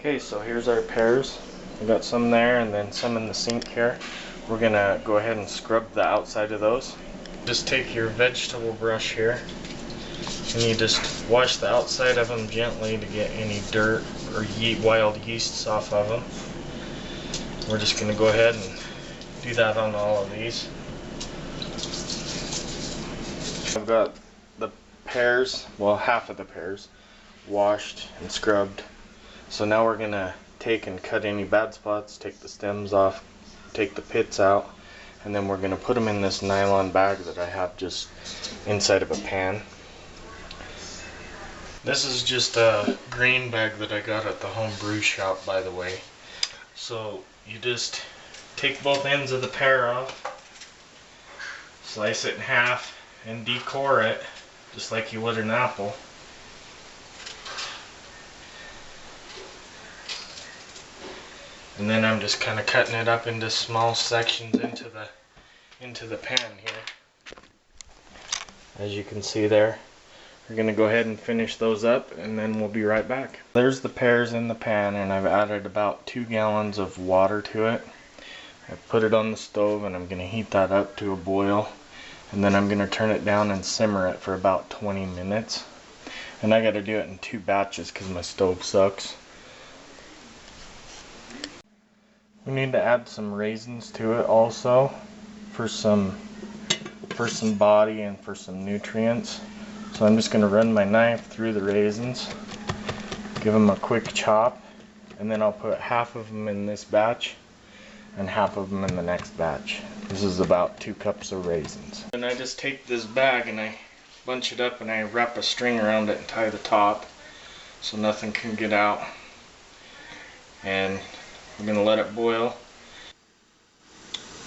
Okay, so here's our pears. We got some there and then some in the sink here. We're gonna go ahead and scrub the outside of those. Just take your vegetable brush here and you just wash the outside of them gently to get any dirt or wild yeasts off of them. We're just gonna go ahead and do that on all of these. I've got the pears, well, half of the pears, washed and scrubbed. So now we're gonna take and cut any bad spots, take the stems off, take the pits out, and then we're gonna put them in this nylon bag that I have just inside of a pan. This is just a grain bag that I got at the Homebrew shop, by the way. So you just take both ends of the pear off, slice it in half, and decore it just like you would an apple. And then I'm just kind of cutting it up into small sections into the pan here. As you can see there, we're going to go ahead and finish those up and then we'll be right back. There's the pears in the pan and I've added about 2 gallons of water to it. I put it on the stove and I'm going to heat that up to a boil. And then I'm going to turn it down and simmer it for about 20 minutes. And I got to do it in 2 batches because my stove sucks. We need to add some raisins to it also for some body and for some nutrients. So I'm just going to run my knife through the raisins, give them a quick chop, and then I'll put half of them in this batch and half of them in the next batch. This is about 2 cups of raisins. And I just take this bag and I bunch it up and I wrap a string around it and tie the top so nothing can get out. And we're going to let it boil.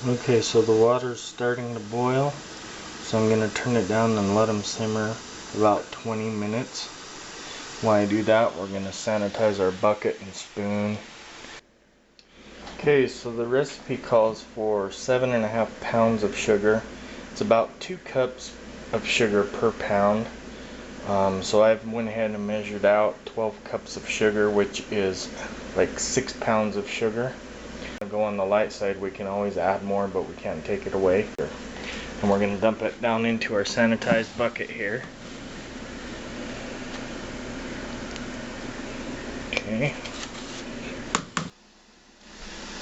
Okay, so the water's starting to boil, so I'm going to turn it down and let them simmer about 20 minutes. While I do that, we're going to sanitize our bucket and spoon. Okay, so the recipe calls for 7.5 pounds of sugar. It's about 2 cups of sugar per pound. So I went ahead and measured out 12 cups of sugar, which is like 6 pounds of sugar. Go on the light side, we can always add more, but we can't take it away. And we're going to dump it down into our sanitized bucket here. Okay.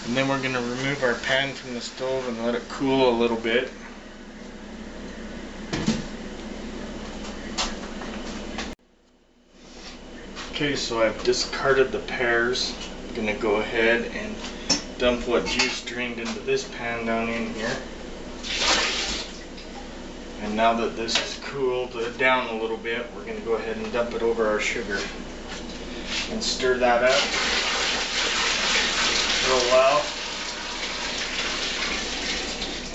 And then we're going to remove our pan from the stove and let it cool a little bit. Okay, so I've discarded the pears. I'm going to go ahead and dump what juice drained into this pan down in here. And now that this is cooled down a little bit, we're going to go ahead and dump it over our sugar. And stir that up for a while.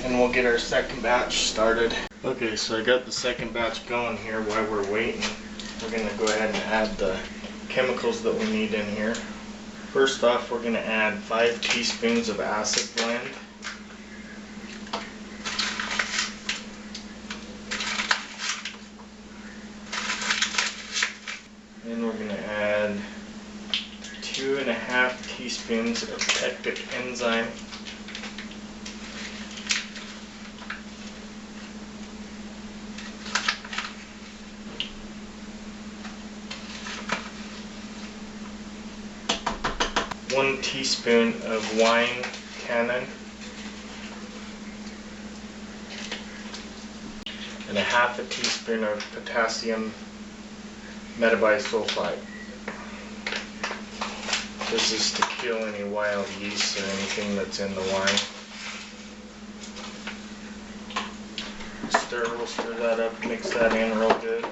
And we'll get our second batch started. Okay, so I got the second batch going here while we're waiting. We're going to go ahead and add the chemicals that we need in here. First off, we're going to add 5 teaspoons of acid blend. Then we're going to add 2.5 teaspoons of pectic enzyme. One teaspoon of wine cannon and a 1/2 teaspoon of potassium metabisulfite. This is to kill any wild yeast or anything that's in the wine. We'll stir that up, mix that in real good.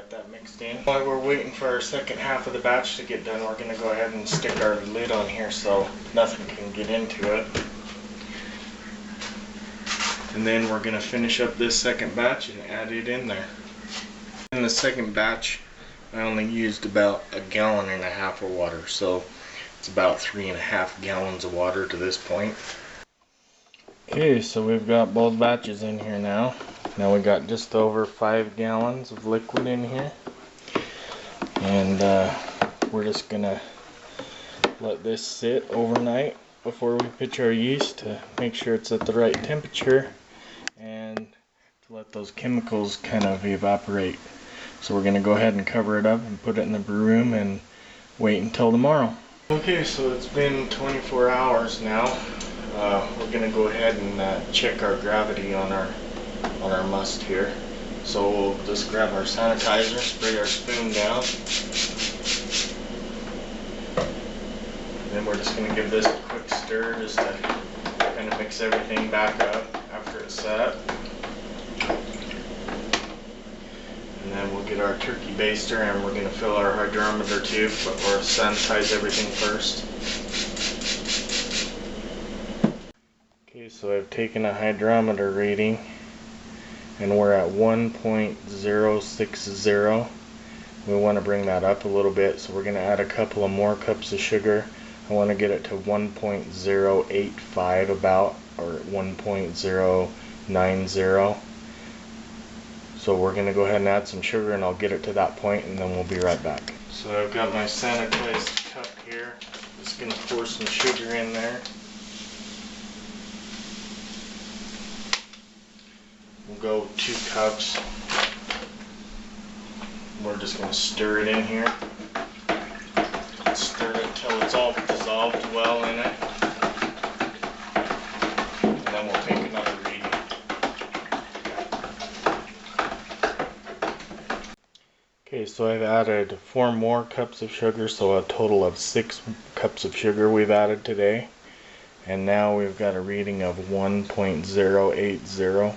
That mixed in. While we're waiting for our second half of the batch to get done, we're going to go ahead and stick our lid on here so nothing can get into it. And then we're going to finish up this second batch and add it in there. In the second batch, I only used about 1.5 gallons of water, so it's about 3.5 gallons of water to this point. Okay, so we've got both batches in here now. Now we got just over 5 gallons of liquid in here. And we're just gonna let this sit overnight before we pitch our yeast to make sure it's at the right temperature and to let those chemicals kind of evaporate. So we're gonna go ahead and cover it up and put it in the brew room and wait until tomorrow. Okay, so it's been 24 hours now. We're gonna go ahead and check our gravity on our must here. So we'll just grab our sanitizer, spray our spoon down. Then we're just gonna give this a quick stir just to kind of mix everything back up after it's set. And then we'll get our turkey baster and we're gonna fill our hydrometer tube, but we'll sanitize everything first. Okay, so I've taken a hydrometer reading and we're at 1.060. We want to bring that up a little bit, so we're going to add a couple of more cups of sugar. I want to get it to 1.085 about, or 1.090. So we're going to go ahead and add some sugar and I'll get it to that point and then we'll be right back. So I've got my sanitized cup here. Just going to pour some sugar in there. We'll go 2 cups. We're just going to stir it in here. Stir it till it's all dissolved well in it. And then we'll take another reading. Okay, so I've added 4 more cups of sugar, so a total of 6 cups of sugar we've added today. And now we've got a reading of 1.080,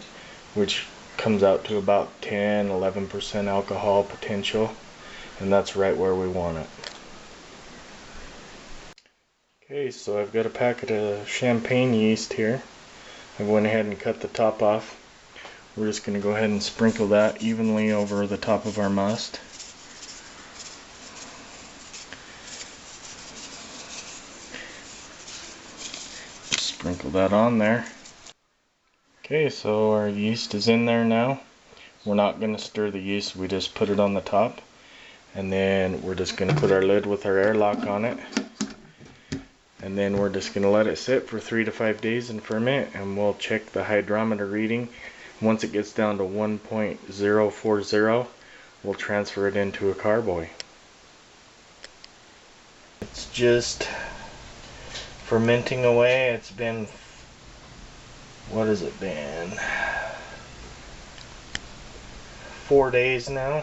which comes out to about 10-11% alcohol potential, and that's right where we want it. Okay, so I've got a packet of champagne yeast here. I went ahead and cut the top off. We're just going to go ahead and sprinkle that evenly over the top of our must. Sprinkle that on there. Okay, so our yeast is in there now. We're not going to stir the yeast, we just put it on the top. And then we're just going to put our lid with our airlock on it. And then we're just going to let it sit for 3 to 5 days and ferment, and we'll check the hydrometer reading. Once it gets down to 1.040, we'll transfer it into a carboy. It's just fermenting away. It's been, what has it been? 4 days now.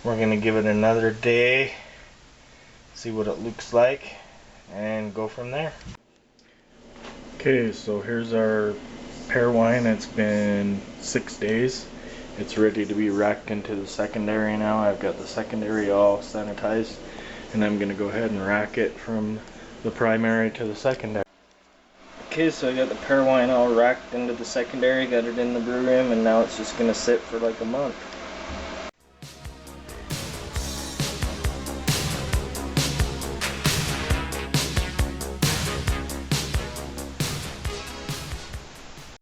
We're going to give it another day, see what it looks like, and go from there. Okay, so here's our pear wine. It's been 6 days. It's ready to be racked into the secondary now. I've got the secondary all sanitized, and I'm going to go ahead and rack it from the primary to the secondary. Okay, so I got the pear wine all racked into the secondary, got it in the brew room, and now it's just going to sit for like a month.